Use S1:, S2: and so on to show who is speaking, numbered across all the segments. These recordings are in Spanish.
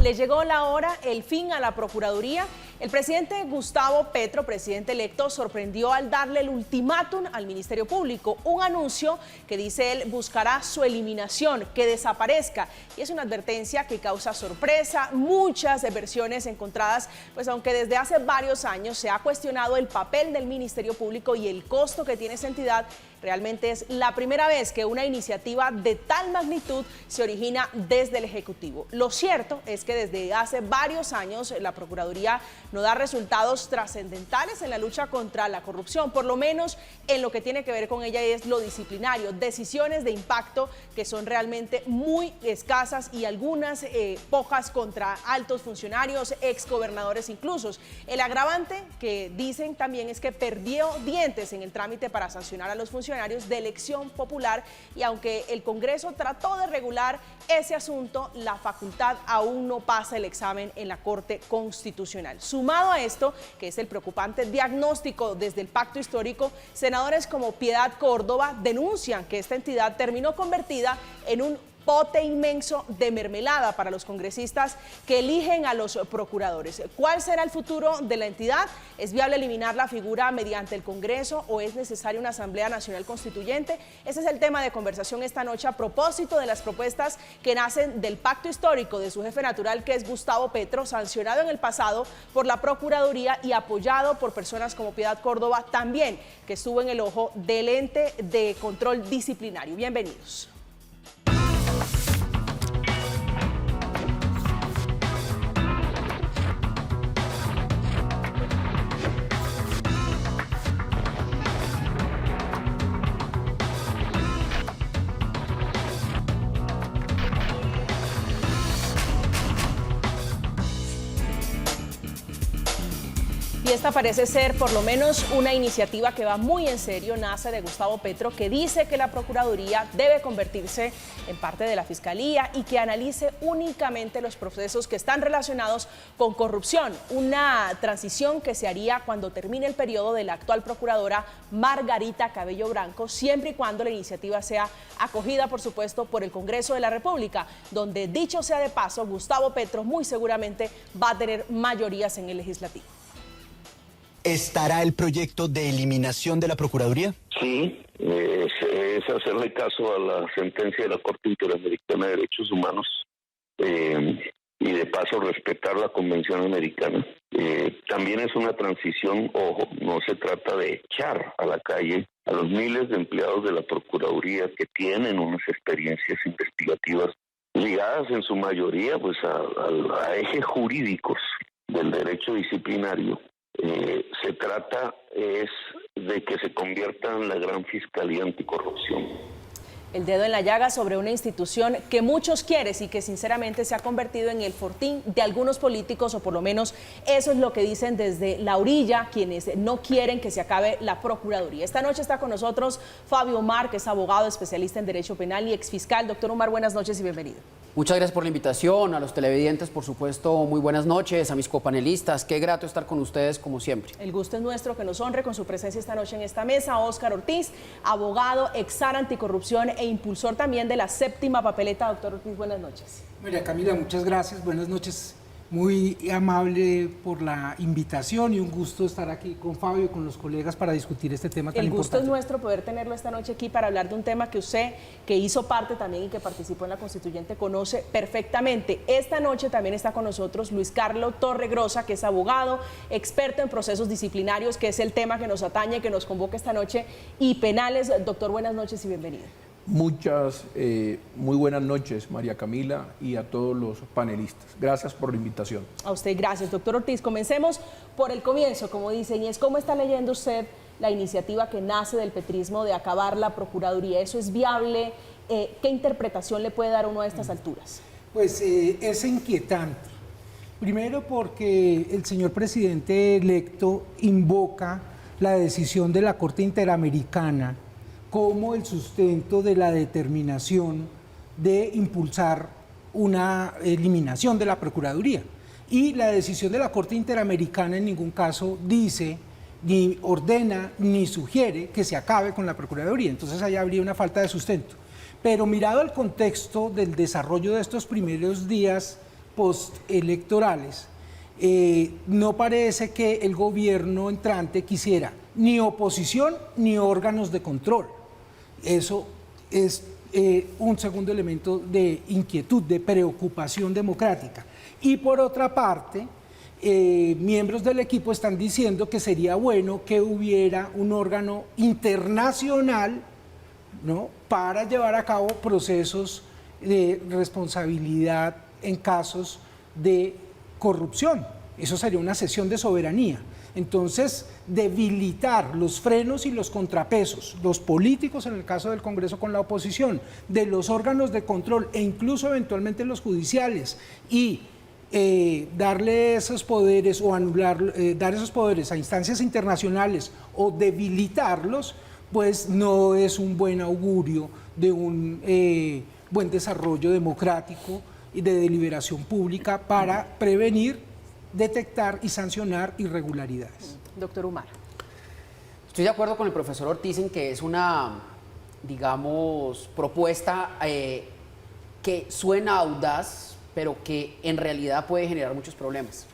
S1: Le llegó la hora, el fin a la Procuraduría. El presidente Gustavo Petro, presidente electo, sorprendió al darle el ultimátum al Ministerio Público. Un anuncio que, dice él, buscará su eliminación, que desaparezca. Y es una advertencia que causa sorpresa, muchas versiones encontradas, pues aunque desde hace varios años se ha cuestionado el papel del Ministerio Público y el costo que tiene esa entidad, realmente es la primera vez que una iniciativa de tal magnitud se origina desde el Ejecutivo. Lo cierto es que desde hace varios años la Procuraduría no da resultados trascendentales en la lucha contra la corrupción, por lo menos en lo que tiene que ver con ella es lo disciplinario, decisiones de impacto que son realmente muy escasas y algunas pocas contra altos funcionarios, exgobernadores incluso. El agravante que dicen también es que perdió dientes en el trámite para sancionar a los funcionarios de elección popular, y aunque el Congreso trató de regular ese asunto, la facultad aún no pasa el examen en la Corte Constitucional. Sumado a esto, que es el preocupante diagnóstico desde el Pacto Histórico, senadores como Piedad Córdoba denuncian que esta entidad terminó convertida en un pote inmenso de mermelada para los congresistas que eligen a los procuradores. ¿Cuál será el futuro de la entidad? ¿Es viable eliminar la figura mediante el Congreso o es necesaria una Asamblea Nacional Constituyente? Ese es el tema de conversación esta noche a propósito de las propuestas que nacen del Pacto Histórico de su jefe natural, que es Gustavo Petro, sancionado en el pasado por la Procuraduría y apoyado por personas como Piedad Córdoba, también, que estuvo en el ojo del ente de control disciplinario. Bienvenidos. Y esta parece ser por lo menos una iniciativa que va muy en serio, nace de Gustavo Petro, que dice que la Procuraduría debe convertirse en parte de la Fiscalía y que analice únicamente los procesos que están relacionados con corrupción. Una transición que se haría cuando termine el periodo de la actual procuradora Margarita Cabello Branco, siempre y cuando la iniciativa sea acogida, por supuesto, por el Congreso de la República, donde, dicho sea de paso, Gustavo Petro muy seguramente va a tener mayorías en el legislativo.
S2: ¿Estará el proyecto de eliminación de la Procuraduría?
S3: Sí, es hacerle caso a la sentencia de la Corte Interamericana de Derechos Humanos y de paso respetar la Convención Americana. También es una transición, ojo, no se trata de echar a la calle a los miles de empleados de la Procuraduría que tienen unas experiencias investigativas ligadas en su mayoría pues a ejes jurídicos del derecho disciplinario. Se trata es de que se convierta en la gran Fiscalía Anticorrupción.
S1: El dedo en la llaga sobre una institución que muchos quieren y que sinceramente se ha convertido en el fortín de algunos políticos, o por lo menos eso es lo que dicen desde la orilla quienes no quieren que se acabe la Procuraduría. Esta noche está con nosotros Fabio Omar, que es abogado especialista en Derecho Penal y exfiscal. Doctor Omar, buenas noches y bienvenido.
S4: Muchas gracias por la invitación, a los televidentes, por supuesto, muy buenas noches, a mis copanelistas, qué grato estar con ustedes como siempre.
S1: El gusto es nuestro, que nos honre con su presencia esta noche en esta mesa. Óscar Ortiz, abogado, exar anticorrupción e impulsor también de la séptima papeleta. Doctor Ortiz, buenas noches.
S5: María Camila, muchas gracias, buenas noches. Muy amable por la invitación y un gusto estar aquí con Fabio y con los colegas para discutir este tema tan importante.
S1: El gusto es nuestro poder tenerlo esta noche aquí para hablar de un tema que usted, que hizo parte también y que participó en la Constituyente, conoce perfectamente. Esta noche también está con nosotros Luis Carlos Torregrosa, que es abogado, experto en procesos disciplinarios, que es el tema que nos atañe, que nos convoca esta noche, y penales. Doctor, buenas noches y bienvenido.
S6: Muy buenas noches, María Camila, y a todos los panelistas. Gracias por la invitación.
S1: A usted, gracias. Doctor Ortiz, comencemos por el comienzo, como dicen, y es cómo está leyendo usted la iniciativa que nace del petrismo de acabar la Procuraduría. ¿Eso es viable? ¿Qué interpretación le puede dar uno a estas alturas?
S5: Pues es inquietante. Primero porque el señor presidente electo invoca la decisión de la Corte Interamericana como el sustento de la determinación de impulsar una eliminación de la Procuraduría. Y la decisión de la Corte Interamericana en ningún caso dice, ni ordena, ni sugiere que se acabe con la Procuraduría. Entonces ahí habría una falta de sustento. Pero mirado al contexto del desarrollo de estos primeros días postelectorales, no parece que el gobierno entrante quisiera ni oposición ni órganos de control. Eso es un segundo elemento de inquietud, de preocupación democrática. Y por otra parte, miembros del equipo están diciendo que sería bueno que hubiera un órgano internacional, ¿no?, para llevar a cabo procesos de responsabilidad en casos de corrupción. Eso sería una cesión de soberanía. Entonces, debilitar los frenos y los contrapesos, los políticos en el caso del Congreso con la oposición, de los órganos de control e incluso eventualmente los judiciales, y darle esos poderes o dar esos poderes a instancias internacionales o debilitarlos, pues no es un buen augurio de un buen desarrollo democrático y de deliberación pública para prevenir, detectar y sancionar irregularidades.
S1: Doctor Umar.
S4: Estoy de acuerdo con el profesor Ortiz en que es una, digamos, propuesta que suena audaz, pero que en realidad puede generar muchos problemas.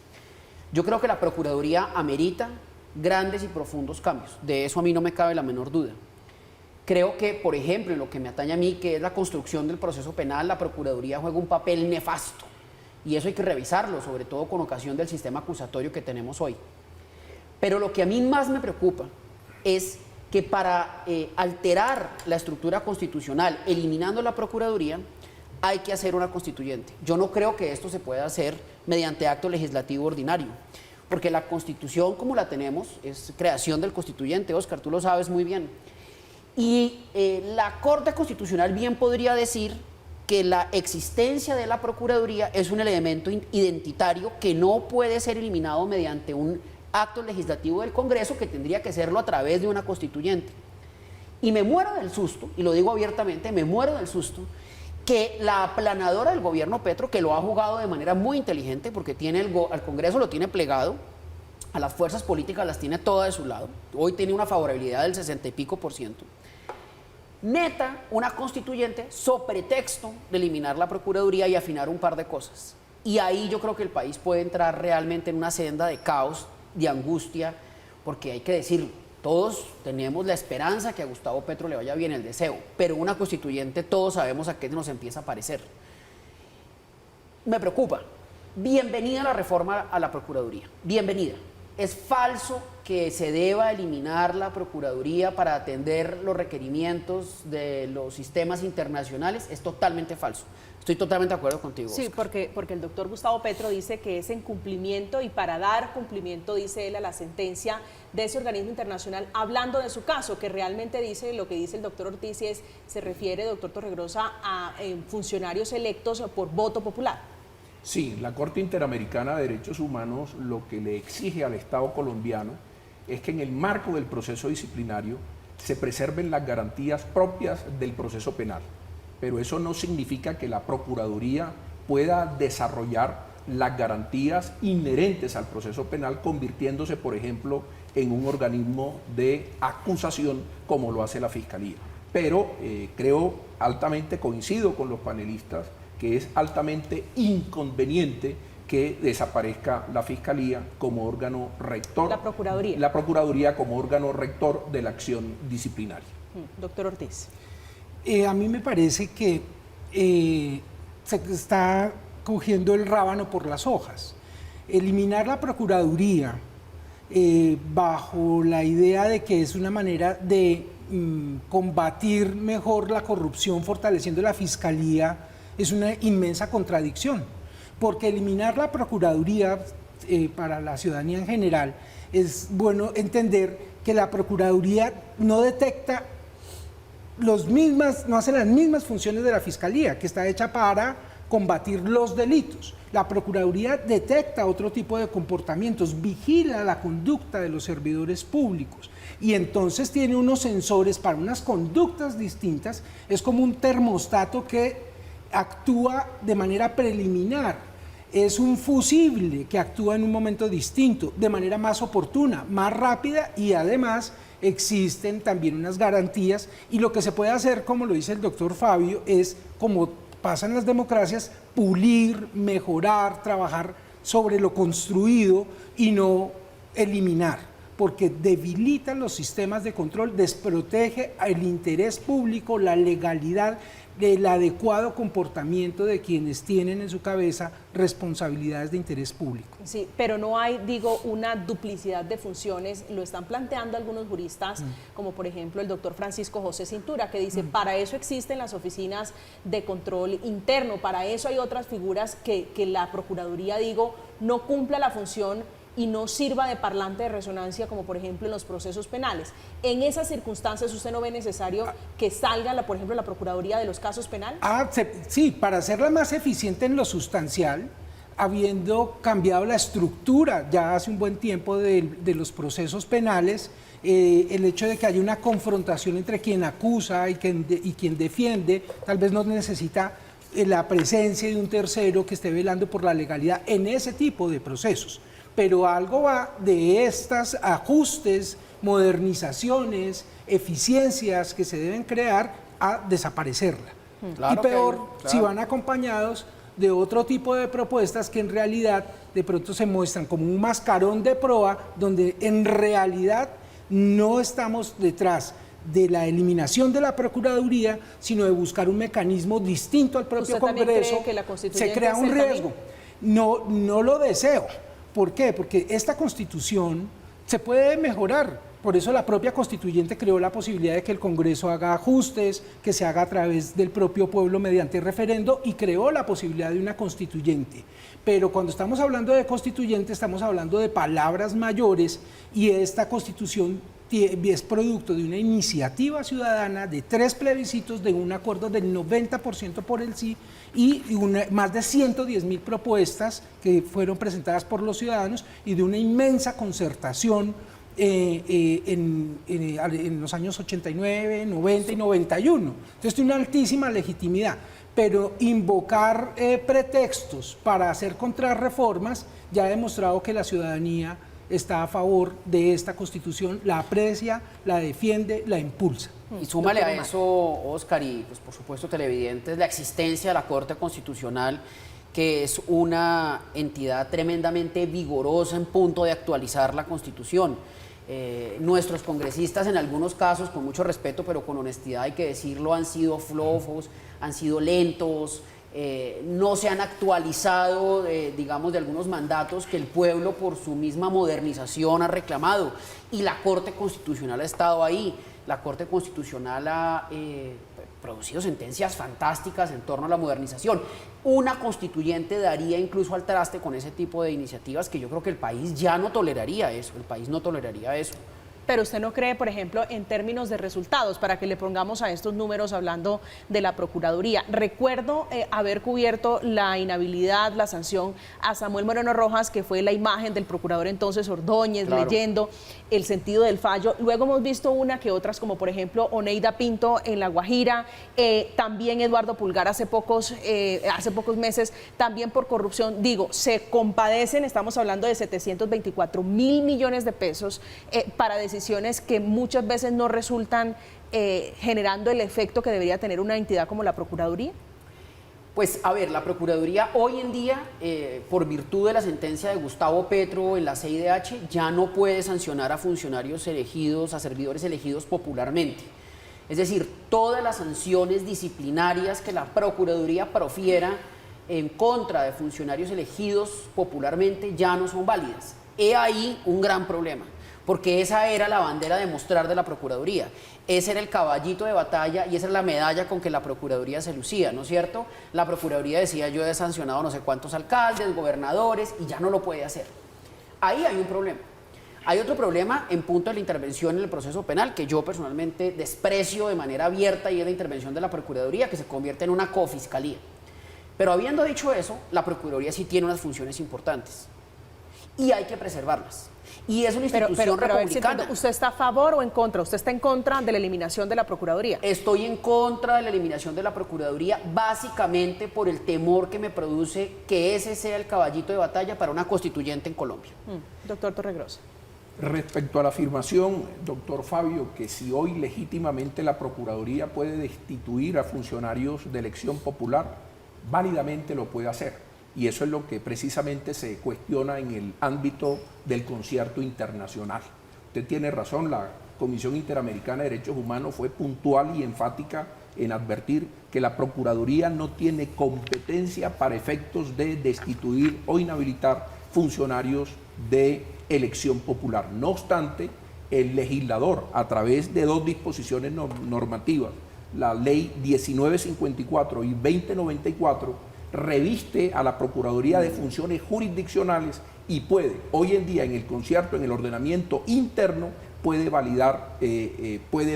S4: Yo creo que la Procuraduría amerita grandes y profundos cambios, de eso a mí no me cabe la menor duda. Creo que, por ejemplo, en lo que me atañe a mí, que es la construcción del proceso penal, la Procuraduría juega un papel nefasto, y eso hay que revisarlo, sobre todo con ocasión del sistema acusatorio que tenemos hoy. Pero lo que a mí más me preocupa es que para alterar la estructura constitucional, eliminando la Procuraduría, hay que hacer una constituyente. Yo no creo que esto se pueda hacer mediante acto legislativo ordinario, porque la Constitución como la tenemos es creación del constituyente, Oscar, tú lo sabes muy bien. Y la Corte Constitucional bien podría decir que la existencia de la Procuraduría es un elemento identitario que no puede ser eliminado mediante un acto legislativo del Congreso, que tendría que hacerlo a través de una constituyente. Y me muero del susto, y lo digo abiertamente, me muero del susto, que la aplanadora del gobierno Petro, que lo ha jugado de manera muy inteligente, porque tiene al Congreso lo tiene plegado, a las fuerzas políticas las tiene todas de su lado, hoy tiene una favorabilidad del 60 y pico %, meta una constituyente so pretexto de eliminar la Procuraduría y afinar un par de cosas. Y ahí yo creo que el país puede entrar realmente en una senda de caos, de angustia, porque hay que decirlo, todos tenemos la esperanza que a Gustavo Petro le vaya bien, el deseo, pero una constituyente todos sabemos a qué nos empieza a parecer. Me preocupa. Bienvenida la reforma a la Procuraduría, bienvenida. Es falso que se deba eliminar la Procuraduría para atender los requerimientos de los sistemas internacionales, es totalmente falso. Estoy totalmente de acuerdo contigo,
S1: Sí,
S4: Oscar.
S1: porque el doctor Gustavo Petro dice que es en cumplimiento y para dar cumplimiento, dice él, a la sentencia de ese organismo internacional, hablando de su caso, que realmente dice, lo que dice el doctor Ortiz se refiere, doctor Torregrosa, a funcionarios electos por voto popular.
S6: Sí, la Corte Interamericana de Derechos Humanos lo que le exige al Estado colombiano es que en el marco del proceso disciplinario se preserven las garantías propias del proceso penal. Pero eso no significa que la Procuraduría pueda desarrollar las garantías inherentes al proceso penal, convirtiéndose, por ejemplo, en un organismo de acusación como lo hace la Fiscalía. Pero creo altamente, coincido con los panelistas, que es altamente inconveniente que desaparezca la Fiscalía como órgano rector.
S1: La Procuraduría.
S6: La Procuraduría como órgano rector de la acción disciplinaria.
S1: Doctor Ortiz.
S5: A mí me parece que se está cogiendo el rábano por las hojas. Eliminar la Procuraduría bajo la idea de que es una manera de combatir mejor la corrupción fortaleciendo la Fiscalía es una inmensa contradicción, porque eliminar la Procuraduría para la ciudadanía en general es bueno entender que la Procuraduría no detecta no hace las mismas funciones de la Fiscalía, que está hecha para combatir los delitos. La Procuraduría detecta otro tipo de comportamientos, vigila la conducta de los servidores públicos y entonces tiene unos sensores para unas conductas distintas, es como un termostato que actúa de manera preliminar, es un fusible que actúa en un momento distinto, de manera más oportuna, más rápida y además existen también unas garantías y lo que se puede hacer, como lo dice el doctor Fabio, es como pasa en las democracias, pulir, mejorar, trabajar sobre lo construido y no eliminar, porque debilitan los sistemas de control, desprotege el interés público, la legalidad, el adecuado comportamiento de quienes tienen en su cabeza responsabilidades de interés público.
S1: Sí, pero no hay, digo, una duplicidad de funciones, lo están planteando algunos juristas, como por ejemplo el doctor Francisco José Cintura, que dice, para eso existen las oficinas de control interno, para eso hay otras figuras que la Procuraduría, digo, no cumpla la función y no sirva de parlante de resonancia, como por ejemplo en los procesos penales. En esas circunstancias, ¿usted no ve necesario que salga, por ejemplo, la Procuraduría de los casos penales?
S5: Sí, para hacerla más eficiente en lo sustancial, habiendo cambiado la estructura ya hace un buen tiempo de los procesos penales, el hecho de que haya una confrontación entre quien acusa y quien defiende, tal vez no necesita la presencia de un tercero que esté velando por la legalidad en ese tipo de procesos. Pero algo va de estos ajustes, modernizaciones, eficiencias que se deben crear a desaparecerla.
S4: Claro,
S5: y peor,
S4: claro,
S5: si van acompañados de otro tipo de propuestas que en realidad de pronto se muestran como un mascarón de proa, donde en realidad no estamos detrás de la eliminación de la Procuraduría, sino de buscar un mecanismo distinto al propio Congreso.
S1: ¿Cree que la Constituyente
S5: se crea un riesgo. No lo deseo. ¿Por qué? Porque esta Constitución se puede mejorar. Por eso la propia Constituyente creó la posibilidad de que el Congreso haga ajustes, que se haga a través del propio pueblo mediante referendo, y creó la posibilidad de una Constituyente. Pero cuando estamos hablando de Constituyente, estamos hablando de palabras mayores, y esta Constitución es producto de una iniciativa ciudadana, de 3 plebiscitos, de un acuerdo del 90% por el sí y más de 110.000 propuestas que fueron presentadas por los ciudadanos y de una inmensa concertación en los años 89, 90 y 91. Entonces tiene una altísima legitimidad, pero invocar pretextos para hacer contrarreformas ya ha demostrado que la ciudadanía está a favor de esta Constitución, la aprecia, la defiende, la impulsa.
S4: Y súmale a eso, Óscar, y pues por supuesto televidentes, la existencia de la Corte Constitucional, que es una entidad tremendamente vigorosa en punto de actualizar la Constitución. Nuestros congresistas en algunos casos, con mucho respeto, pero con honestidad hay que decirlo, han sido flojos, han sido lentos, no se han actualizado, digamos, de algunos mandatos que el pueblo por su misma modernización ha reclamado, y la Corte Constitucional ha estado ahí. La Corte Constitucional ha producido sentencias fantásticas en torno a la modernización. Una constituyente daría incluso al traste con ese tipo de iniciativas que yo creo que el país ya no toleraría eso, el país no toleraría eso.
S1: Pero usted no cree, por ejemplo, en términos de resultados, para que le pongamos a estos números hablando de la Procuraduría. Recuerdo haber cubierto la inhabilidad, la sanción a Samuel Moreno Rojas, que fue la imagen del procurador entonces Ordóñez, claro, leyendo el sentido del fallo. Luego hemos visto una que otras, como por ejemplo Oneida Pinto en La Guajira, también Eduardo Pulgar hace pocos meses, también por corrupción. Digo, se compadecen, estamos hablando de 724.000 millones de pesos para decisiones que muchas veces no resultan generando el efecto que debería tener una entidad como la Procuraduría.
S4: Pues a ver, la Procuraduría hoy en día, por virtud de la sentencia de Gustavo Petro en la CIDH, ya no puede sancionar a funcionarios elegidos, a servidores elegidos popularmente. Es decir, todas las sanciones disciplinarias que la Procuraduría profiera en contra de funcionarios elegidos popularmente ya no son válidas. He ahí un gran problema, porque esa era la bandera de mostrar de la Procuraduría. Ese era el caballito de batalla y esa es la medalla con que la Procuraduría se lucía, ¿no es cierto? La Procuraduría decía, yo he sancionado no sé cuántos alcaldes, gobernadores, y ya no lo puede hacer. Ahí hay un problema. Hay otro problema en punto de la intervención en el proceso penal, que yo personalmente desprecio de manera abierta, y es la intervención de la Procuraduría, que se convierte en una cofiscalía. Pero habiendo dicho eso, la Procuraduría sí tiene unas funciones importantes y hay que preservarlas. Y es una institución republicana.
S1: ¿Usted está a favor o en contra? ¿Usted está en contra de la eliminación de la Procuraduría?
S4: Estoy en contra de la eliminación de la Procuraduría, básicamente por el temor que me produce que ese sea el caballito de batalla para una constituyente en Colombia.
S1: Doctor Torregrosa.
S6: Respecto a la afirmación, doctor Fabio, que si hoy legítimamente la Procuraduría puede destituir a funcionarios de elección popular, válidamente lo puede hacer. Y eso es lo que precisamente se cuestiona en el ámbito del concierto internacional. Usted tiene razón, la Comisión Interamericana de Derechos Humanos fue puntual y enfática en advertir que la Procuraduría no tiene competencia para efectos de destituir o inhabilitar funcionarios de elección popular. No obstante, el legislador, a través de dos disposiciones normativas, la Ley 1954 y 2094, reviste a la Procuraduría de funciones jurisdiccionales y puede, hoy en día en el concierto, en el ordenamiento interno, puede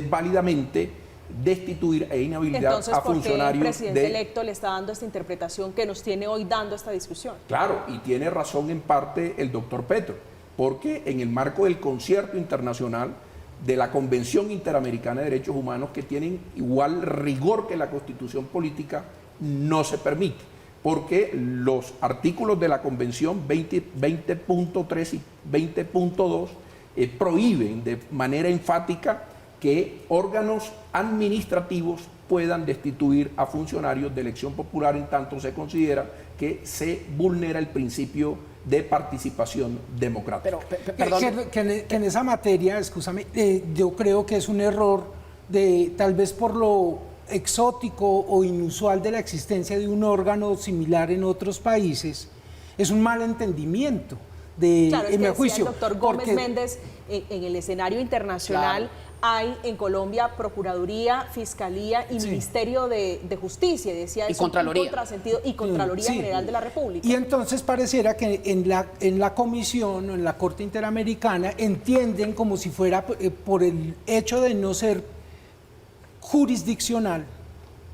S6: válidamente destituir e inhabilitar
S1: Entonces,
S6: a
S1: ¿por qué
S6: funcionarios
S1: el presidente electo le está dando esta interpretación que nos tiene hoy dando esta discusión?
S6: Claro, y tiene razón en parte el doctor Petro, porque en el marco del concierto internacional, de la Convención Interamericana de Derechos Humanos, que tienen igual rigor que la Constitución política, no se permite, porque los artículos de la Convención 20.3 y 20.2 prohíben de manera enfática que órganos administrativos puedan destituir a funcionarios de elección popular en tanto se considera que se vulnera el principio de participación democrática.
S5: Perdón. Que en esa materia, escúchame, yo creo que es un error de, tal vez por lo exótico o inusual de la existencia de un órgano similar en otros países, es un mal entendimiento de,
S1: claro,
S5: en mi juicio.
S1: El doctor Gómez Méndez, en el escenario internacional, claro, hay en Colombia Procuraduría, Fiscalía y Ministerio de Justicia, decía eso,
S4: Contraloría.
S1: Contrasentido, y Contraloría General de la República.
S5: Y entonces pareciera que en la Comisión o en la Corte Interamericana entienden como si fuera por el hecho de no ser jurisdiccional,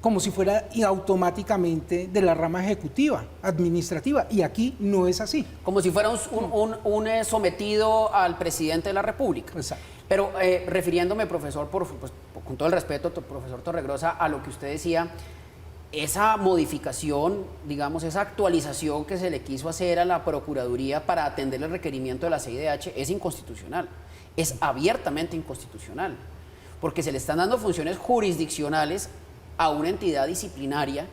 S5: como si fuera automáticamente de la rama ejecutiva, administrativa, y aquí no es así.
S4: Como si fuera un sometido al presidente de la República.
S5: Exacto.
S4: Pero refiriéndome, profesor, con todo el respeto, profesor Torregrosa, a lo que usted decía, esa modificación, digamos, esa actualización que se le quiso hacer a la Procuraduría para atender el requerimiento de la CIDH es inconstitucional, es abiertamente inconstitucional, porque se le están dando funciones jurisdiccionales a una entidad disciplinaria,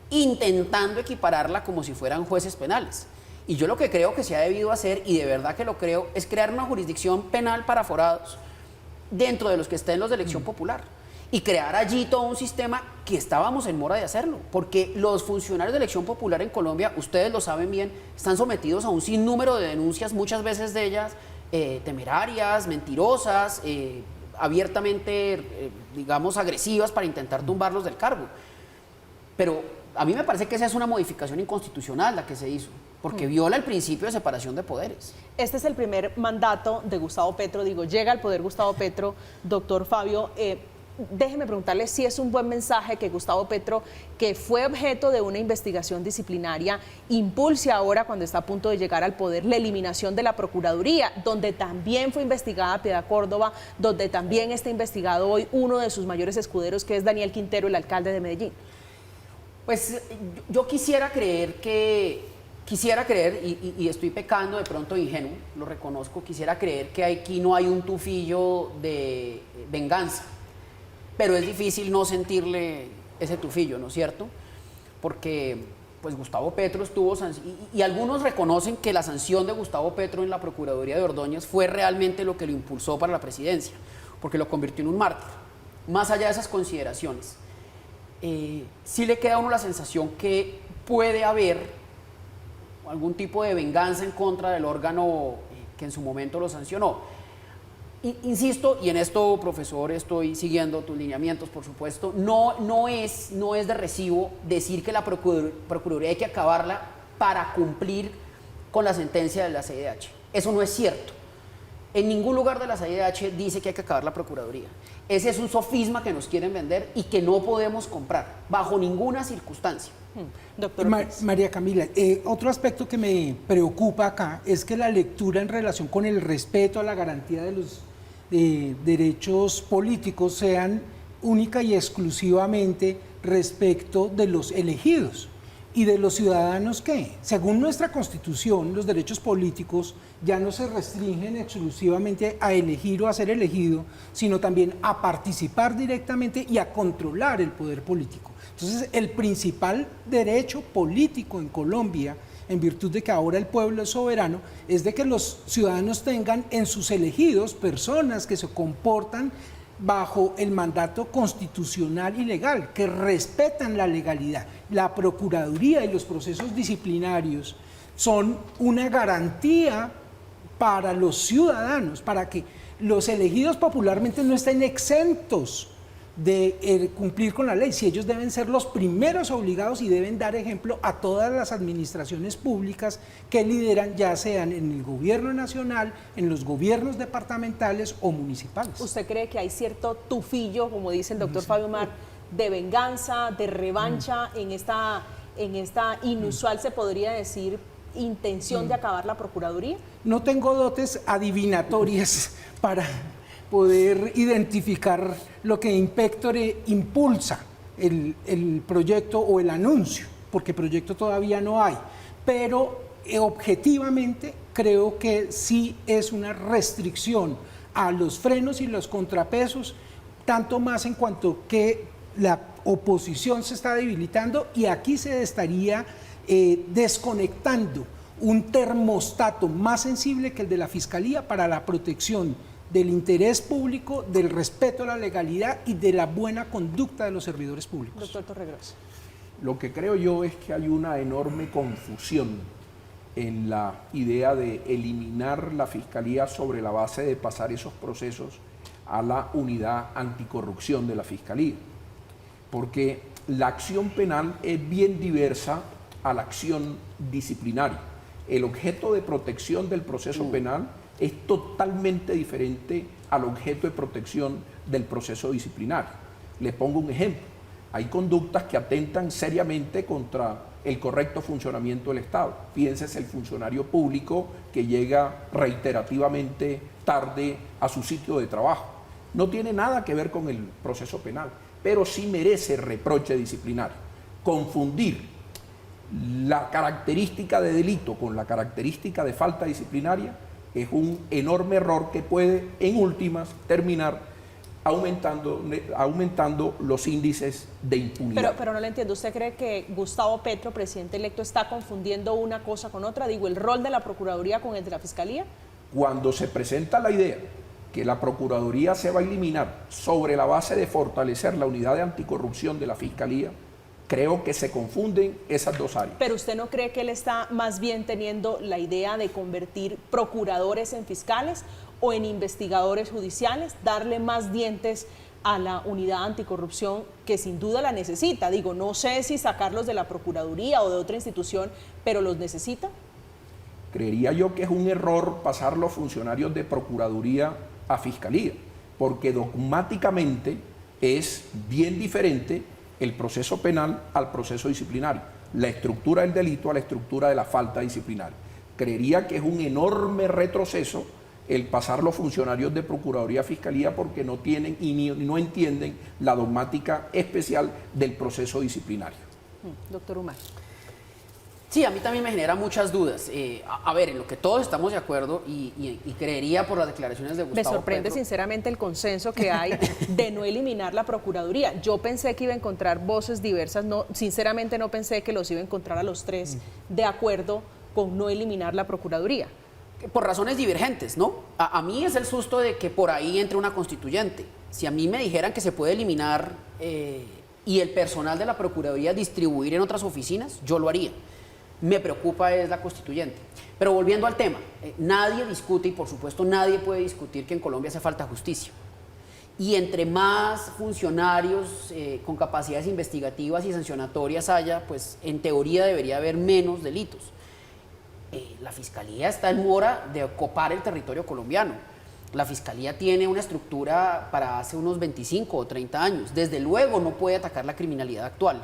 S4: intentando equipararla como si fueran jueces penales. Y yo lo que creo que se ha debido hacer, y de verdad que lo creo, es crear una jurisdicción penal para forados dentro de los que estén los de elección popular y crear allí todo un sistema que estábamos en mora de hacerlo, porque los funcionarios de elección popular en Colombia, ustedes lo saben bien, están sometidos a un sinnúmero de denuncias, muchas veces de ellas temerarias, mentirosas, abiertamente, digamos, agresivas para intentar tumbarlos del cargo. Pero a mí me parece que esa es una modificación inconstitucional la que se hizo, porque viola el principio de separación de poderes.
S1: Este es el primer mandato de Gustavo Petro, llega al poder Gustavo Petro, doctor Fabio. Déjeme preguntarle si es un buen mensaje que Gustavo Petro, que fue objeto de una investigación disciplinaria, impulse ahora, cuando está a punto de llegar al poder, la eliminación de la Procuraduría, donde también fue investigada Piedad Córdoba, donde también está investigado hoy uno de sus mayores escuderos, que es Daniel Quintero, el alcalde de Medellín.
S4: Pues yo quisiera creer, y estoy pecando de pronto ingenuo, lo reconozco, quisiera creer que aquí no hay un tufillo de venganza, pero es difícil no sentirle ese tufillo, ¿no es cierto? Porque pues Gustavo Petro estuvo, y algunos reconocen que la sanción de Gustavo Petro en la Procuraduría de Ordóñez fue realmente lo que lo impulsó para la presidencia, porque lo convirtió en un mártir. Más allá de esas consideraciones, sí le queda a uno la sensación que puede haber algún tipo de venganza en contra del órgano que en su momento lo sancionó. Insisto, y en esto, profesor, estoy siguiendo tus lineamientos, por supuesto, no es de recibo decir que la Procuraduría hay que acabarla para cumplir con la sentencia de la CIDH. Eso no es cierto. En ningún lugar de la CIDH dice que hay que acabar la Procuraduría. Ese es un sofisma que nos quieren vender y que no podemos comprar, bajo ninguna circunstancia.
S1: Doctor
S5: María Camila, otro aspecto que me preocupa acá es que la lectura en relación con el respeto a la garantía de los derechos políticos sean única y exclusivamente respecto de los elegidos. ¿Y de los ciudadanos qué? Según nuestra Constitución, los derechos políticos ya no se restringen exclusivamente a elegir o a ser elegido, sino también a participar directamente y a controlar el poder político. Entonces, el principal derecho político en Colombia, en virtud de que ahora el pueblo es soberano, es de que los ciudadanos tengan en sus elegidos personas que se comportan bajo el mandato constitucional y legal, que respetan la legalidad. La Procuraduría y los procesos disciplinarios son una garantía para los ciudadanos, para que los elegidos popularmente no estén exentos de cumplir con la ley. Si ellos deben ser los primeros obligados y deben dar ejemplo a todas las administraciones públicas que lideran, ya sean en el gobierno nacional, en los gobiernos departamentales o municipales.
S1: ¿Usted cree que hay cierto tufillo, como dice el doctor Fabio Mar, de venganza, de revancha en esta inusual, se podría decir, intención de acabar la Procuraduría?
S5: No tengo dotes adivinatorias para poder identificar lo que Inpectore impulsa el proyecto o el anuncio, porque proyecto todavía no hay, pero objetivamente creo que sí es una restricción a los frenos y los contrapesos, tanto más en cuanto que la oposición se está debilitando y aquí se estaría desconectando un termostato más sensible que el de la Fiscalía para la protección del interés público, del respeto a la legalidad y de la buena conducta de los servidores públicos.
S1: Doctor Torregrosa.
S6: Lo que creo yo es que hay una enorme confusión en la idea de eliminar la Fiscalía sobre la base de pasar esos procesos a la unidad anticorrupción de la Fiscalía. Porque la acción penal es bien diversa a la acción disciplinaria. El objeto de protección del proceso penal es totalmente diferente al objeto de protección del proceso disciplinario. Les pongo un ejemplo. Hay conductas que atentan seriamente contra el correcto funcionamiento del Estado. Piénsese el funcionario público que llega reiterativamente tarde a su sitio de trabajo. No tiene nada que ver con el proceso penal, pero sí merece reproche disciplinario. Confundir la característica de delito con la característica de falta disciplinaria es un enorme error que puede, en últimas, terminar aumentando los índices de impunidad.
S1: Pero no le entiendo, ¿usted cree que Gustavo Petro, presidente electo, está confundiendo una cosa con otra? Digo, ¿el rol de la Procuraduría con el de la Fiscalía?
S6: Cuando se presenta la idea que la Procuraduría se va a eliminar sobre la base de fortalecer la unidad de anticorrupción de la Fiscalía, creo que se confunden esas dos áreas.
S1: ¿Pero usted no cree que él está más bien teniendo la idea de convertir procuradores en fiscales o en investigadores judiciales, darle más dientes a la unidad anticorrupción que sin duda la necesita? Digo, no sé si sacarlos de la Procuraduría o de otra institución, pero ¿los necesita?
S6: Creería yo que es un error pasar los funcionarios de Procuraduría a Fiscalía, porque dogmáticamente es bien diferente el proceso penal al proceso disciplinario, la estructura del delito a la estructura de la falta disciplinaria. Creería que es un enorme retroceso el pasar los funcionarios de Procuraduría a Fiscalía porque no tienen y no entienden la dogmática especial del proceso disciplinario.
S1: Doctor Umar.
S4: Sí, a mí también me genera muchas dudas. A ver, en lo que todos estamos de acuerdo y creería por las declaraciones de Gustavo
S1: Me sorprende
S4: Petro,
S1: sinceramente el consenso que hay de no eliminar la Procuraduría. Yo pensé que iba a encontrar voces diversas, no, sinceramente no pensé que los iba a encontrar a los tres de acuerdo con no eliminar la Procuraduría.
S4: por razones divergentes, ¿no? A mí es el susto de que por ahí entre una constituyente. Si a mí me dijeran que se puede eliminar y el personal de la Procuraduría distribuir en otras oficinas, yo lo haría. Me preocupa es la constituyente. Pero volviendo al tema, nadie discute y por supuesto nadie puede discutir que en Colombia hace falta justicia. Y entre más funcionarios con capacidades investigativas y sancionatorias haya, pues en teoría debería haber menos delitos. La Fiscalía está en mora de ocupar el territorio colombiano. La Fiscalía tiene una estructura para hace unos 25 o 30 años. Desde luego no puede atacar la criminalidad actual.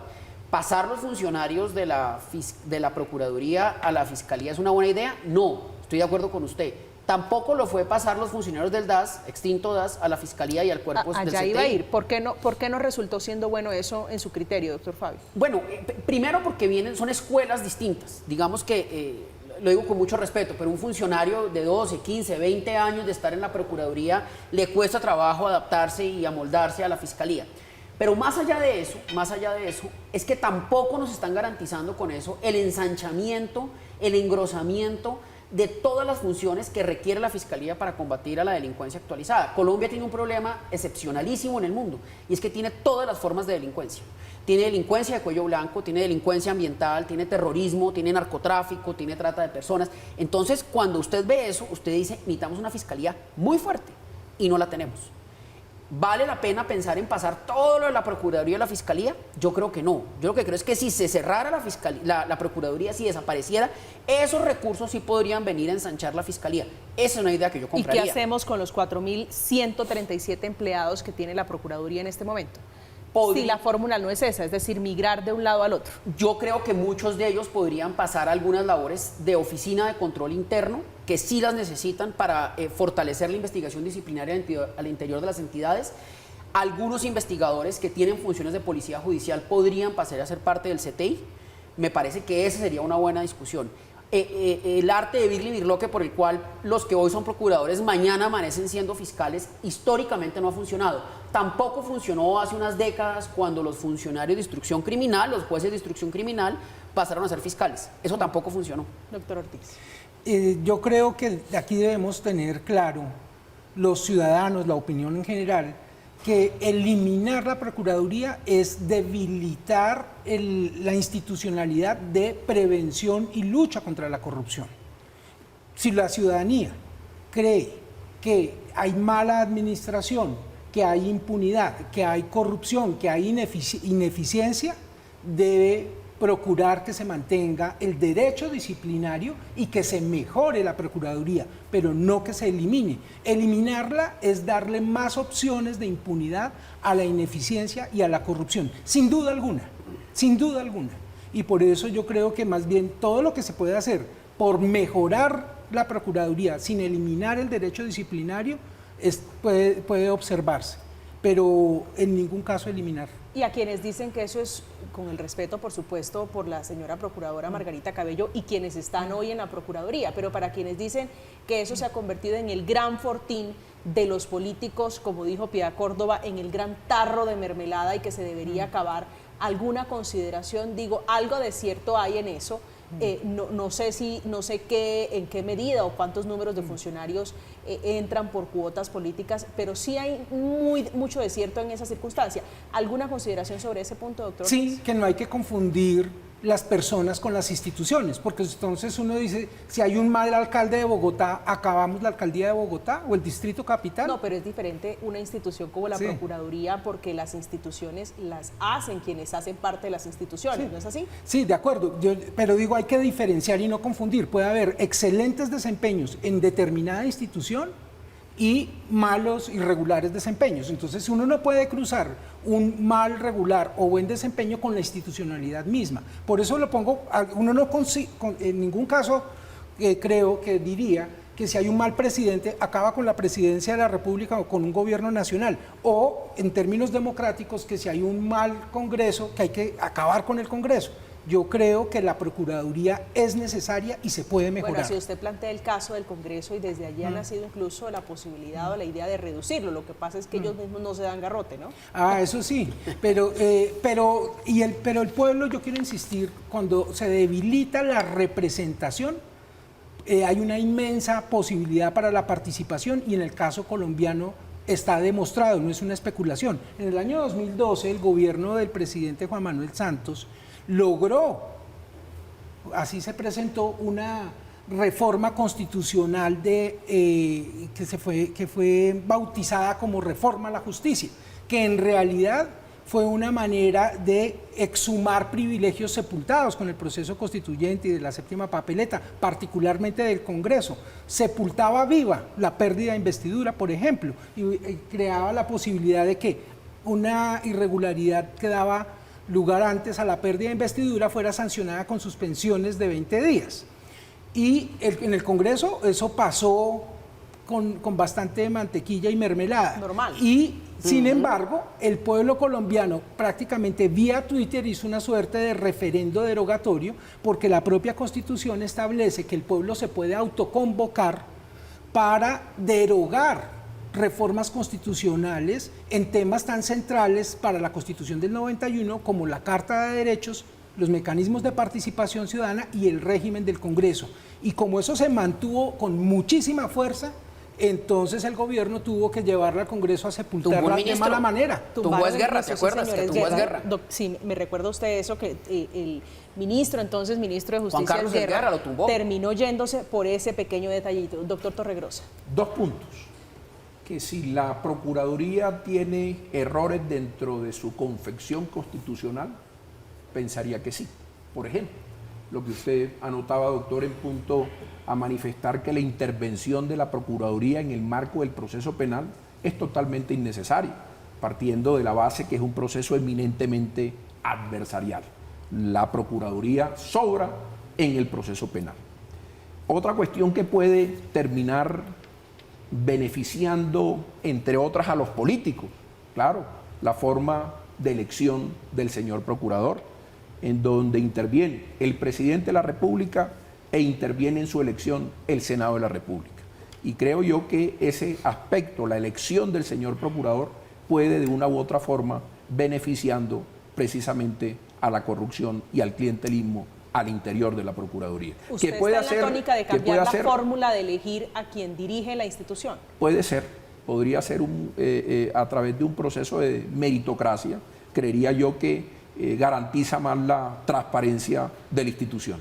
S4: ¿Pasar los funcionarios de la Procuraduría a la Fiscalía es una buena idea? No, estoy de acuerdo con usted. Tampoco lo fue pasar los funcionarios del DAS, extinto DAS, a la Fiscalía y al cuerpo del CTI.
S1: Allá iba a ir. ¿Por qué no resultó siendo bueno eso en su criterio, doctor Fabio?
S4: Bueno, primero porque son escuelas distintas. Digamos que, lo digo con mucho respeto, pero un funcionario de 12, 15, 20 años de estar en la Procuraduría le cuesta trabajo adaptarse y amoldarse a la Fiscalía. Pero más allá de eso, es que tampoco nos están garantizando con eso el ensanchamiento, el engrosamiento de todas las funciones que requiere la Fiscalía para combatir a la delincuencia actualizada. Colombia tiene un problema excepcionalísimo en el mundo, y es que tiene todas las formas de delincuencia. Tiene delincuencia de cuello blanco, tiene delincuencia ambiental, tiene terrorismo, tiene narcotráfico, tiene trata de personas. Entonces, cuando usted ve eso, usted dice, necesitamos una Fiscalía muy fuerte, y no la tenemos. ¿Vale la pena pensar en pasar todo lo de la Procuraduría y la Fiscalía? Yo creo que no. Yo lo que creo es que si se cerrara la Procuraduría, si desapareciera, esos recursos sí podrían venir a ensanchar la Fiscalía. Esa es una idea que yo compraría.
S1: ¿Y qué hacemos con los 4.137 empleados que tiene la Procuraduría en este momento? Si la fórmula no es esa, es decir, migrar de un lado al otro.
S4: Yo creo que muchos de ellos podrían pasar algunas labores de oficina de control interno, que sí las necesitan para fortalecer la investigación disciplinaria al interior de las entidades. Algunos investigadores que tienen funciones de policía judicial podrían pasar a ser parte del CTI. Me parece que esa sería una buena discusión. El arte de Birli Birloque, por el cual los que hoy son procuradores mañana amanecen siendo fiscales, históricamente no ha funcionado. Tampoco funcionó hace unas décadas cuando los funcionarios de instrucción criminal, los jueces de instrucción criminal, pasaron a ser fiscales. Eso tampoco funcionó.
S1: Doctor Ortiz.
S5: Yo creo que aquí debemos tener claro, los ciudadanos, la opinión en general, que eliminar la Procuraduría es debilitar la institucionalidad de prevención y lucha contra la corrupción. Si la ciudadanía cree que hay mala administración, que hay impunidad, que hay corrupción, que hay ineficiencia, debe procurar que se mantenga el derecho disciplinario y que se mejore la Procuraduría, pero no que se elimine. Eliminarla es darle más opciones de impunidad a la ineficiencia y a la corrupción, sin duda alguna, sin duda alguna. Y por eso yo creo que más bien todo lo que se puede hacer por mejorar la Procuraduría sin eliminar el derecho disciplinario puede observarse, pero en ningún caso eliminar.
S1: Y a quienes dicen que eso es, con el respeto, por supuesto, por la señora procuradora Margarita Cabello y quienes están hoy en la Procuraduría, pero para quienes dicen que eso se ha convertido en el gran fortín de los políticos, como dijo Piedad Córdoba, en el gran tarro de mermelada y que se debería acabar, ¿alguna consideración? Digo, algo de cierto hay en eso. No sé en qué medida o cuántos números de funcionarios entran por cuotas políticas, pero sí hay mucho desierto en esa circunstancia. ¿Alguna consideración sobre ese punto, doctor?
S5: Sí, que no hay que confundir las personas con las instituciones, porque entonces uno dice, si hay un mal alcalde de Bogotá, ¿acabamos la alcaldía de Bogotá o el distrito capital?
S1: No, pero es diferente una institución como la Procuraduría, porque las instituciones las hacen quienes hacen parte de las instituciones, ¿no es así? Sí,
S5: de acuerdo, pero digo, hay que diferenciar y no confundir. Puede haber excelentes desempeños en determinada institución y malos, irregulares desempeños. Entonces uno no puede cruzar un mal, regular o buen desempeño con la institucionalidad misma. Por eso lo pongo, uno no en ningún caso creo que diría que si hay un mal presidente acaba con la presidencia de la República o con un gobierno nacional, o en términos democráticos que si hay un mal Congreso que hay que acabar con el Congreso. Yo creo que la Procuraduría es necesaria y se puede mejorar.
S1: Bueno, si usted plantea el caso del Congreso y desde allí ha nacido incluso la posibilidad o la idea de reducirlo, lo que pasa es que ellos mismos no se dan garrote, ¿no?
S5: Ah, eso sí, pero el pueblo, yo quiero insistir, cuando se debilita la representación, hay una inmensa posibilidad para la participación y en el caso colombiano está demostrado, no es una especulación. En el año 2012 el gobierno del presidente Juan Manuel Santos logró, así se presentó, una reforma constitucional que fue bautizada como reforma a la justicia, que en realidad fue una manera de exhumar privilegios sepultados con el proceso constituyente y de la séptima papeleta, particularmente del Congreso. Sepultaba viva la pérdida de investidura, por ejemplo, y creaba la posibilidad de que una irregularidad que daba lugar antes a la pérdida de investidura fuera sancionada con suspensiones de 20 días. Y en el Congreso eso pasó con bastante mantequilla y mermelada.
S1: Normal.
S5: Y, sin embargo, el pueblo colombiano prácticamente vía Twitter hizo una suerte de referendo derogatorio, porque la propia Constitución establece que el pueblo se puede autoconvocar para derogar reformas constitucionales en temas tan centrales para la Constitución del 91 como la Carta de Derechos, los mecanismos de participación ciudadana y el régimen del Congreso. Y como eso se mantuvo con muchísima fuerza, entonces el gobierno tuvo que llevarla al Congreso a sepultarla de mala manera.
S4: Tumbó a Esguerra, ¿te acuerdas? Que tumbó a Esguerra.
S1: Sí, me recuerda usted eso, que el ministro, entonces ministro de
S4: Juan
S1: Justicia,
S4: Carlos Esguerra, lo tumbó.
S1: terminó yéndose por ese pequeño detallito. Doctor Torregrosa.
S6: 2 puntos. Que si la Procuraduría tiene errores dentro de su confección constitucional, pensaría que sí. Por ejemplo, lo que usted anotaba, doctor, en punto a manifestar que la intervención de la Procuraduría en el marco del proceso penal es totalmente innecesaria, partiendo de la base que es un proceso eminentemente adversarial. La Procuraduría sobra en el proceso penal. Otra cuestión que puede terminar beneficiando, entre otras, a los políticos, claro, la forma de elección del señor procurador, en donde interviene el presidente de la República e interviene en su elección el Senado de la República. Y creo yo que ese aspecto, la elección del señor procurador, puede de una u otra forma beneficiando precisamente a la corrupción y al clientelismo al interior de la Procuraduría.
S1: ¿Usted
S6: que puede
S1: está en la tónica de cambiar la fórmula de elegir a quien dirige la institución?
S6: Puede ser, podría ser a través de un proceso de meritocracia, creería yo que garantiza más la transparencia de la institución.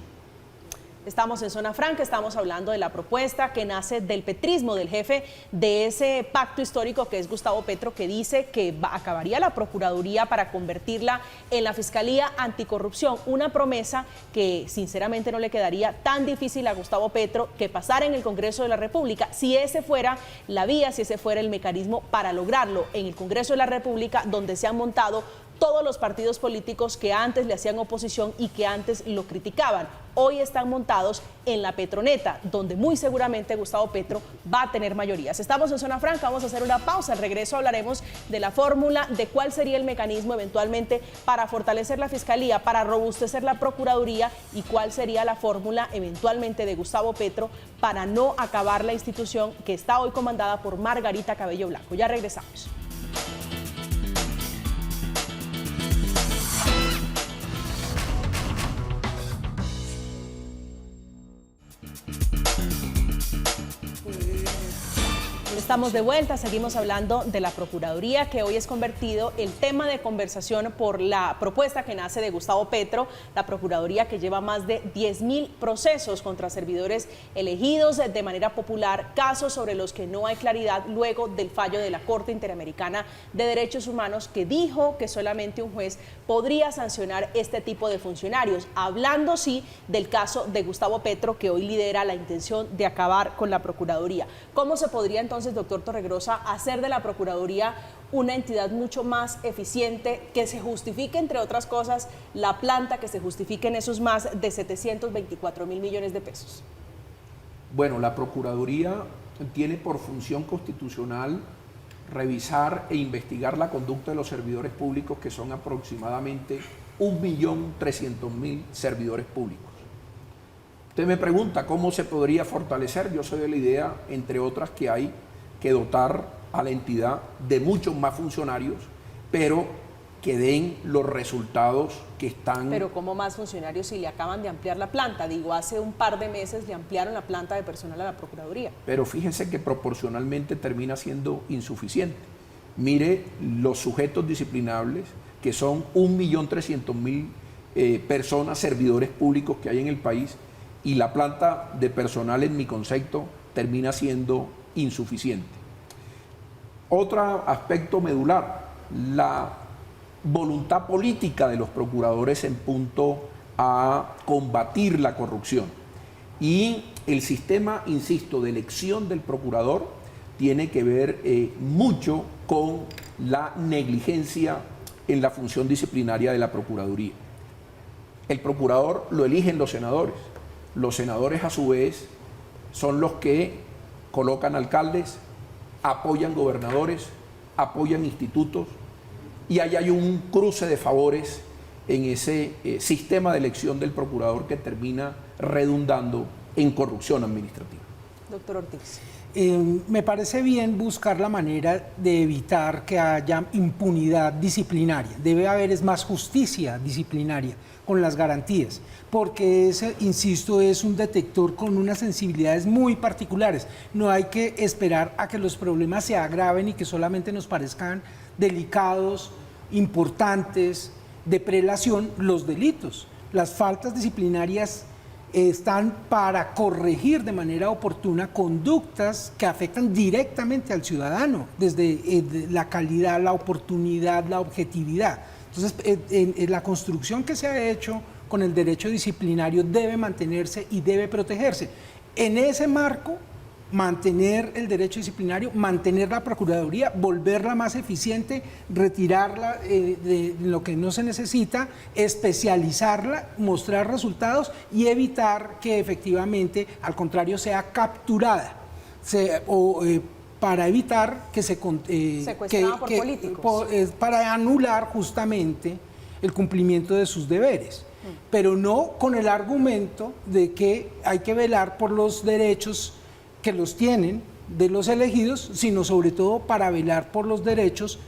S1: Estamos en Zona Franca, estamos hablando de la propuesta que nace del petrismo, del jefe de ese pacto histórico que es Gustavo Petro, que dice que acabaría la Procuraduría para convertirla en la Fiscalía Anticorrupción. Una promesa que sinceramente no le quedaría tan difícil a Gustavo Petro que pasar en el Congreso de la República, si ese fuera la vía, si ese fuera el mecanismo para lograrlo en el Congreso de la República, donde se han montado todos los partidos políticos que antes le hacían oposición y que antes lo criticaban. Hoy están montados en la Petroneta, donde muy seguramente Gustavo Petro va a tener mayorías. Estamos en Zona Franca, vamos a hacer una pausa. Al regreso hablaremos de la fórmula, de cuál sería el mecanismo eventualmente para fortalecer la Fiscalía, para robustecer la Procuraduría y cuál sería la fórmula eventualmente de Gustavo Petro para no acabar la institución que está hoy comandada por Margarita Cabello Blanco. Ya regresamos. Estamos de vuelta, seguimos hablando de la Procuraduría, que hoy es convertido el tema de conversación por la propuesta que nace de Gustavo Petro, la Procuraduría que lleva más de 10.000 procesos contra servidores elegidos de manera popular, casos sobre los que no hay claridad luego del fallo de la Corte Interamericana de Derechos Humanos, que dijo que solamente un juez podría sancionar este tipo de funcionarios, hablando sí del caso de Gustavo Petro, que hoy lidera la intención de acabar con la Procuraduría. ¿Cómo se podría entonces, doctor Torregrosa, hacer de la Procuraduría una entidad mucho más eficiente, que se justifique, entre otras cosas, la planta, que se justifiquen esos más de 724.000 millones de pesos?
S6: Bueno, la Procuraduría tiene por función constitucional revisar e investigar la conducta de los servidores públicos, que son aproximadamente 1.300.000 servidores públicos. Usted me pregunta cómo se podría fortalecer. Yo soy de la idea, entre otras, que hay que dotar a la entidad de muchos más funcionarios, pero que den los resultados que están...
S1: Pero ¿cómo más funcionarios si le acaban de ampliar la planta? Digo, hace un par de meses le ampliaron la planta de personal a la Procuraduría.
S6: Pero fíjense que proporcionalmente termina siendo insuficiente. Mire los sujetos disciplinables, que son 1.300.000 personas, servidores públicos que hay en el país, y la planta de personal, en mi concepto, termina siendo insuficiente. Otro aspecto medular, la voluntad política de los procuradores en punto a combatir la corrupción. Y el sistema, insisto, de elección del procurador tiene que ver mucho con la negligencia en la función disciplinaria de la Procuraduría. El procurador lo eligen los senadores. Los senadores, a su vez, son los que colocan alcaldes, apoyan gobernadores, apoyan institutos, y ahí hay un cruce de favores en ese sistema de elección del procurador que termina redundando en corrupción administrativa.
S1: Doctor Ortiz.
S5: Me parece bien buscar la manera de evitar que haya impunidad disciplinaria. Debe haber es más justicia disciplinaria con las garantías, porque ese, insisto, es un detector con unas sensibilidades muy particulares. No hay que esperar a que los problemas se agraven y que solamente nos parezcan delicados, importantes, de prelación los delitos. Las faltas disciplinarias están para corregir de manera oportuna conductas que afectan directamente al ciudadano, desde la calidad, la oportunidad, la objetividad. Entonces, en la construcción que se ha hecho con el derecho disciplinario debe mantenerse y debe protegerse. En ese marco, mantener el derecho disciplinario, mantener la Procuraduría, volverla más eficiente, retirarla de lo que no se necesita, especializarla, mostrar resultados y evitar que efectivamente, al contrario, sea capturada, para evitar que se...
S1: secuestrada por políticos.
S5: Para anular justamente el cumplimiento de sus deberes, pero no con el argumento de que hay que velar por los derechos que los tienen de los elegidos, sino sobre todo para velar por los derechos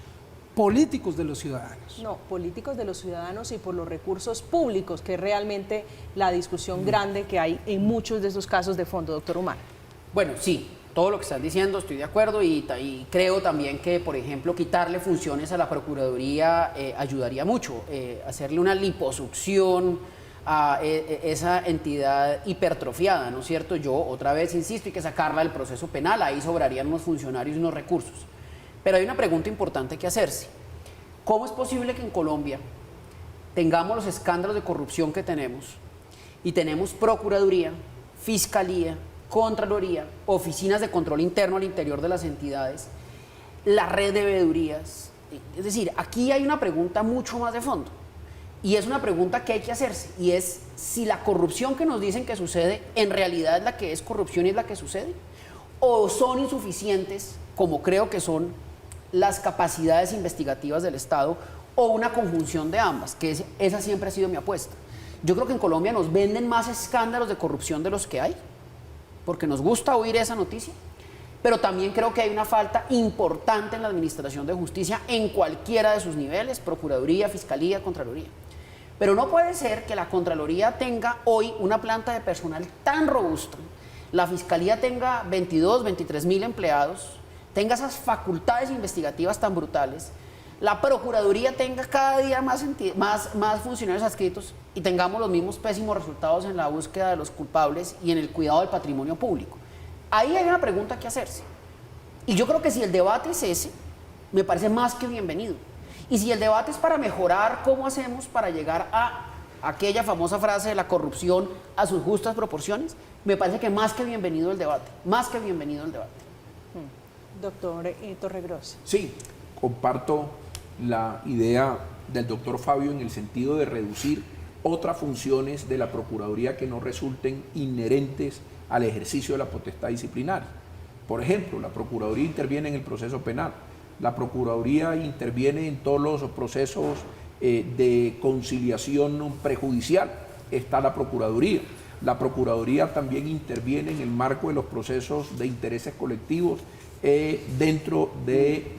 S5: políticos de los ciudadanos.
S1: No, políticos de los ciudadanos y por los recursos públicos, que es realmente la discusión grande que hay en muchos de esos casos de fondo, doctor Humala.
S4: Bueno, sí, todo lo que están diciendo estoy de acuerdo y creo también que, por ejemplo, quitarle funciones a la Procuraduría ayudaría mucho, hacerle una liposucción a esa entidad hipertrofiada, ¿no es cierto? Yo otra vez insisto, hay que sacarla del proceso penal, ahí sobrarían unos funcionarios y unos recursos. Pero hay una pregunta importante que hacerse. ¿Cómo es posible que en Colombia tengamos los escándalos de corrupción que tenemos y tenemos Procuraduría, Fiscalía, Contraloría, oficinas de control interno al interior de las entidades, la red de veedurías? Es decir, aquí hay una pregunta mucho más de fondo. Y es una pregunta que hay que hacerse, y es si la corrupción que nos dicen que sucede en realidad es la que es corrupción y es la que sucede, o son insuficientes, como creo que son las capacidades investigativas del Estado, o una conjunción de ambas, que esa siempre ha sido mi apuesta. Yo creo que en Colombia nos venden más escándalos de corrupción de los que hay, porque nos gusta oír esa noticia, pero también creo que hay una falta importante en la administración de justicia en cualquiera de sus niveles, Procuraduría, Fiscalía, Contraloría. Pero no puede ser que la Contraloría tenga hoy una planta de personal tan robusta, la Fiscalía tenga 22, 23 mil empleados, tenga esas facultades investigativas tan brutales, la Procuraduría tenga cada día más funcionarios adscritos y tengamos los mismos pésimos resultados en la búsqueda de los culpables y en el cuidado del patrimonio público. Ahí hay una pregunta que hacerse. Y yo creo que si el debate es ese, me parece más que bienvenido. Y si el debate es para mejorar cómo hacemos para llegar a aquella famosa frase de la corrupción a sus justas proporciones, me parece que más que bienvenido el debate, más que bienvenido el debate.
S1: Doctor Torregrosa.
S6: Sí, comparto la idea del doctor Fabio en el sentido de reducir otras funciones de la Procuraduría que no resulten inherentes al ejercicio de la potestad disciplinaria. Por ejemplo, la Procuraduría interviene en el proceso penal, la Procuraduría interviene en todos los procesos de conciliación prejudicial, está la Procuraduría. La Procuraduría también interviene en el marco de los procesos de intereses colectivos dentro de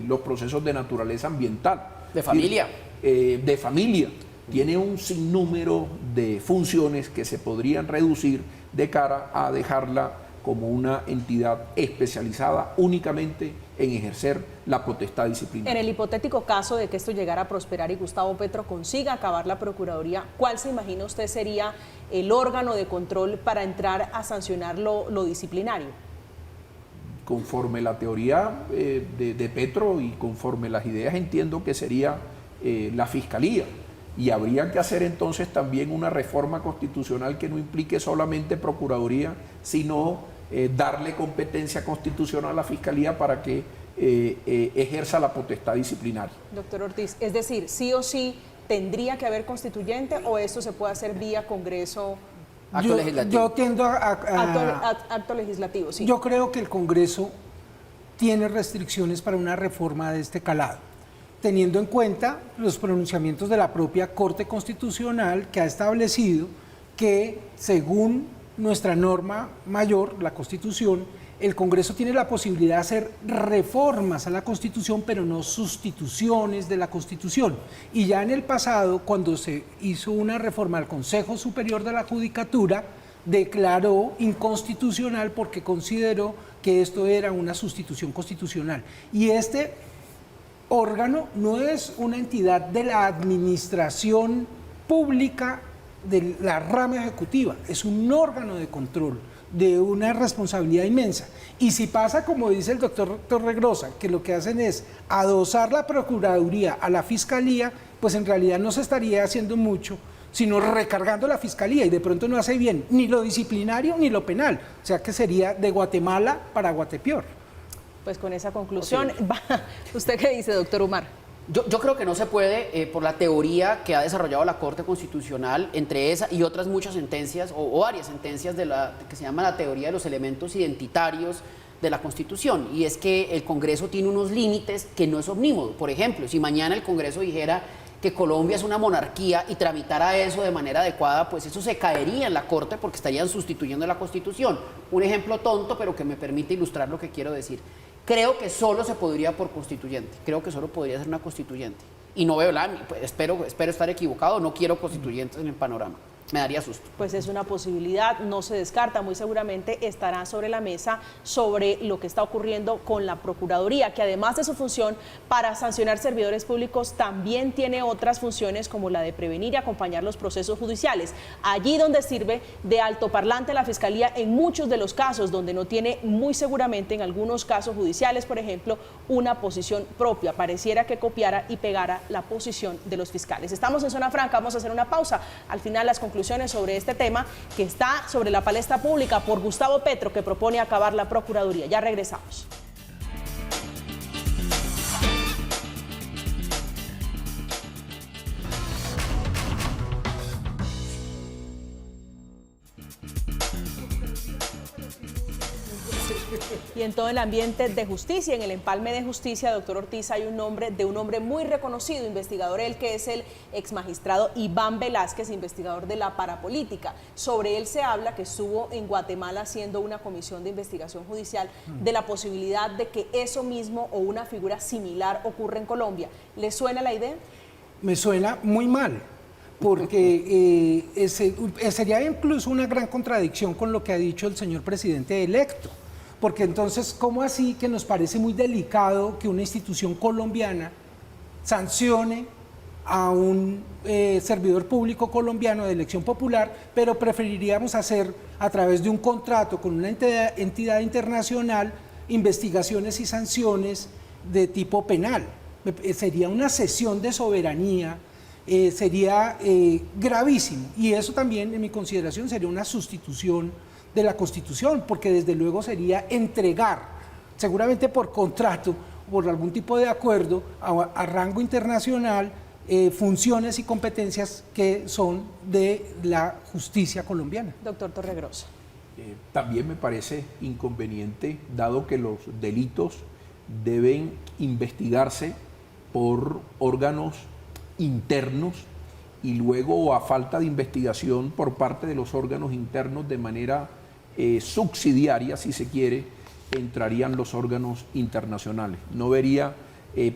S6: los procesos de naturaleza ambiental.
S4: De familia.
S6: De familia. Tiene un sinnúmero de funciones que se podrían reducir de cara a dejarla como una entidad especializada únicamente en ejercer la potestad disciplinaria.
S1: En el hipotético caso de que esto llegara a prosperar y Gustavo Petro consiga acabar la Procuraduría, ¿cuál se imagina usted sería el órgano de control para entrar a sancionar lo disciplinario?
S6: Conforme la teoría de Petro y conforme las ideas, entiendo que sería la Fiscalía. Y habría que hacer entonces también una reforma constitucional que no implique solamente Procuraduría, sino darle competencia constitucional a la Fiscalía para que ejerza la potestad disciplinaria.
S1: Doctor Ortiz, es decir, sí o sí tendría que haber constituyente o esto se puede hacer vía Congreso
S4: Acto legislativo.
S5: Yo tiendo
S1: Acto legislativo, sí.
S5: Yo creo que el Congreso tiene restricciones para una reforma de este calado, teniendo en cuenta los pronunciamientos de la propia Corte Constitucional, que ha establecido que, según nuestra norma mayor, la Constitución, el Congreso tiene la posibilidad de hacer reformas a la Constitución, pero no sustituciones de la Constitución. Y ya en el pasado, cuando se hizo una reforma al Consejo Superior de la Judicatura, declaró inconstitucional porque consideró que esto era una sustitución constitucional. Y este órgano no es una entidad de la administración pública de la rama ejecutiva, es un órgano de control de una responsabilidad inmensa. Y si pasa, como dice el doctor Torregrosa, que lo que hacen es adosar la Procuraduría a la Fiscalía, pues en realidad no se estaría haciendo mucho, sino recargando la Fiscalía, y de pronto no hace bien ni lo disciplinario ni lo penal. O sea que sería de Guatemala para Guatepeor.
S1: Pues con esa conclusión, ¿usted qué dice, doctor Umar?
S4: Yo creo que no se puede, por la teoría que ha desarrollado la Corte Constitucional, entre esa y otras muchas sentencias, o varias sentencias que se llama la teoría de los elementos identitarios de la Constitución, y es que el Congreso tiene unos límites que no es omnímodo. Por ejemplo, si mañana el Congreso dijera que Colombia es una monarquía y tramitara eso de manera adecuada, pues eso se caería en la Corte porque estarían sustituyendo la Constitución. Un ejemplo tonto, pero que me permite ilustrar lo que quiero decir. Creo que solo se podría por constituyente, creo que solo podría ser una constituyente. Y no veo pues espero estar equivocado, no quiero constituyentes en el panorama. Me daría susto.
S1: Pues es una posibilidad, no se descarta, muy seguramente estará sobre la mesa sobre lo que está ocurriendo con la Procuraduría, que además de su función para sancionar servidores públicos, también tiene otras funciones como la de prevenir y acompañar los procesos judiciales. Allí donde sirve de altoparlante la Fiscalía en muchos de los casos, donde no tiene muy seguramente en algunos casos judiciales, por ejemplo, una posición propia. Pareciera que copiara y pegara la posición de los fiscales. Estamos en Zona Franca, vamos a hacer una pausa. Al final las conclusiones sobre este tema que está sobre la palestra pública por Gustavo Petro, que propone acabar la Procuraduría. Ya regresamos. Y en todo el ambiente de justicia, en el empalme de justicia, doctor Ortiz, hay un nombre de un hombre muy reconocido, investigador, él que es el exmagistrado Iván Velázquez, investigador de la parapolítica. Sobre él se habla que estuvo en Guatemala haciendo una comisión de investigación judicial de la posibilidad de que eso mismo o una figura similar ocurra en Colombia. ¿Le suena la idea?
S5: Me suena muy mal, porque sería incluso una gran contradicción con lo que ha dicho el señor presidente electo. Porque entonces, ¿cómo así que nos parece muy delicado que una institución colombiana sancione a un servidor público colombiano de elección popular, pero preferiríamos hacer a través de un contrato con una entidad internacional investigaciones y sanciones de tipo penal? Sería una cesión de soberanía, sería gravísimo, y eso también, en mi consideración, sería una sustitución de la Constitución, porque desde luego sería entregar, seguramente por contrato, por algún tipo de acuerdo, a rango internacional, funciones y competencias que son de la justicia colombiana.
S1: Doctor Torregrosa.
S6: También me parece inconveniente, dado que los delitos deben investigarse por órganos internos y luego, a falta de investigación por parte de los órganos internos, de manera subsidiaria, si se quiere, entrarían los órganos internacionales. No vería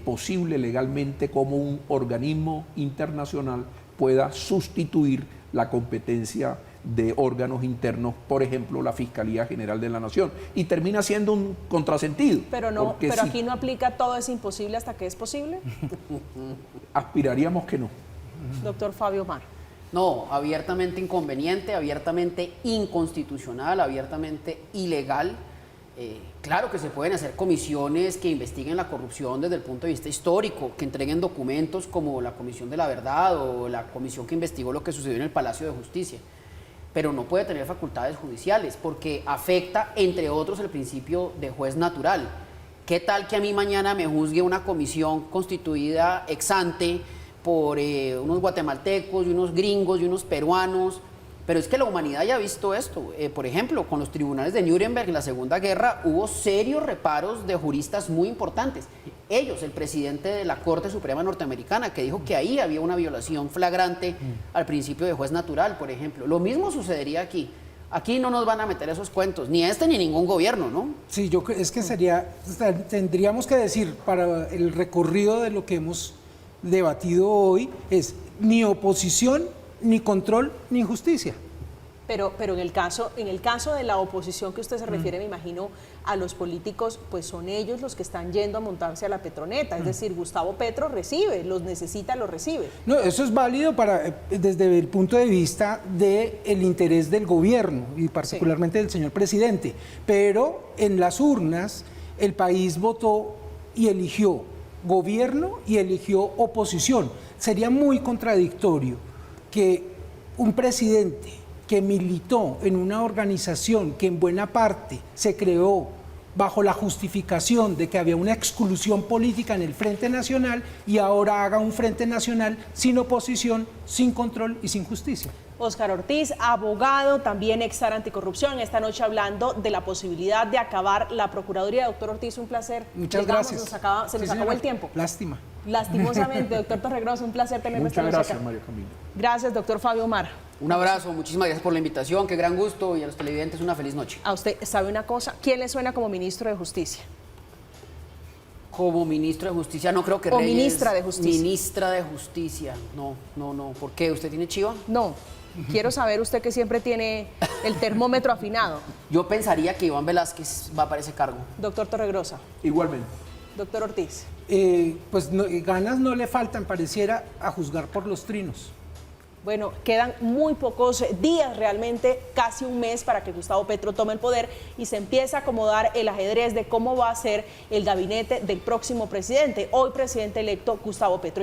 S6: posible legalmente cómo un organismo internacional pueda sustituir la competencia de órganos internos, por ejemplo, la Fiscalía General de la Nación, y termina siendo un contrasentido.
S1: Pero no, pero aquí no aplica todo es imposible hasta que es posible.
S6: Aspiraríamos que no.
S1: Doctor Fabio Omar.
S4: No, abiertamente inconveniente, abiertamente inconstitucional, abiertamente ilegal. Claro que se pueden hacer comisiones que investiguen la corrupción desde el punto de vista histórico, que entreguen documentos como la Comisión de la Verdad o la comisión que investigó lo que sucedió en el Palacio de Justicia, pero no puede tener facultades judiciales porque afecta, entre otros, el principio de juez natural. ¿Qué tal que a mí mañana me juzgue una comisión constituida ex ante por unos guatemaltecos y unos gringos y unos peruanos Pero es que la humanidad ya ha visto esto. Por ejemplo, con los tribunales de Nuremberg en la Segunda Guerra hubo serios reparos de juristas muy importantes. Ellos, el presidente de la Corte Suprema Norteamericana, que dijo que ahí había una violación flagrante al principio de juez natural, por ejemplo. Lo mismo sucedería aquí. Aquí no nos van a meter esos cuentos, ni este ni ningún gobierno, ¿no?
S5: Sí, es que tendríamos que decir, para el recorrido de lo que hemos debatido hoy, es ni oposición, ni control, ni justicia.
S1: Pero en el caso de la oposición que usted se refiere, me imagino, a los políticos, pues son ellos los que están yendo a montarse a la Petroneta. Es decir, Gustavo Petro recibe, los necesita, los recibe.
S5: No, eso es válido desde el punto de vista del interés del gobierno y particularmente del señor presidente. Pero en las urnas el país votó y eligió gobierno y eligió oposición. Sería muy contradictorio que un presidente que militó en una organización que en buena parte se creó bajo la justificación de que había una exclusión política en el Frente Nacional y ahora haga un Frente Nacional sin oposición, sin control y sin justicia.
S1: Óscar Ortiz, abogado, también ex-SAR anticorrupción, esta noche hablando de la posibilidad de acabar la Procuraduría. Doctor Ortiz, un placer.
S5: Muchas gracias.
S1: Se nos acabó el tiempo.
S5: Lástima.
S1: Lastimosamente, doctor Torregrosa, un placer tenerlo esta
S6: Muchas
S1: noche
S6: gracias,
S1: acá.
S6: María Camila.
S1: Gracias, doctor Fabio Omar.
S4: Un abrazo, muchísimas gracias por la invitación, qué gran gusto, y a los televidentes una feliz noche.
S1: A usted, ¿sabe una cosa? ¿Quién le suena como ministro de Justicia?
S4: Como ministro de Justicia, no creo que
S1: O
S4: Reyes...
S1: ministra de Justicia.
S4: Ministra de Justicia, no. ¿Por qué? ¿Usted tiene chiva?
S1: No, quiero saber usted que siempre tiene el termómetro afinado.
S4: Yo pensaría que Iván Velázquez va para ese cargo.
S1: Doctor Torregrosa.
S6: Igualmente.
S1: Doctor Ortiz.
S5: Ganas no le faltan, pareciera, a juzgar por los trinos.
S1: Bueno, quedan muy pocos días, realmente casi un mes para que Gustavo Petro tome el poder y se empiece a acomodar el ajedrez de cómo va a ser el gabinete del próximo presidente, hoy presidente electo Gustavo Petro.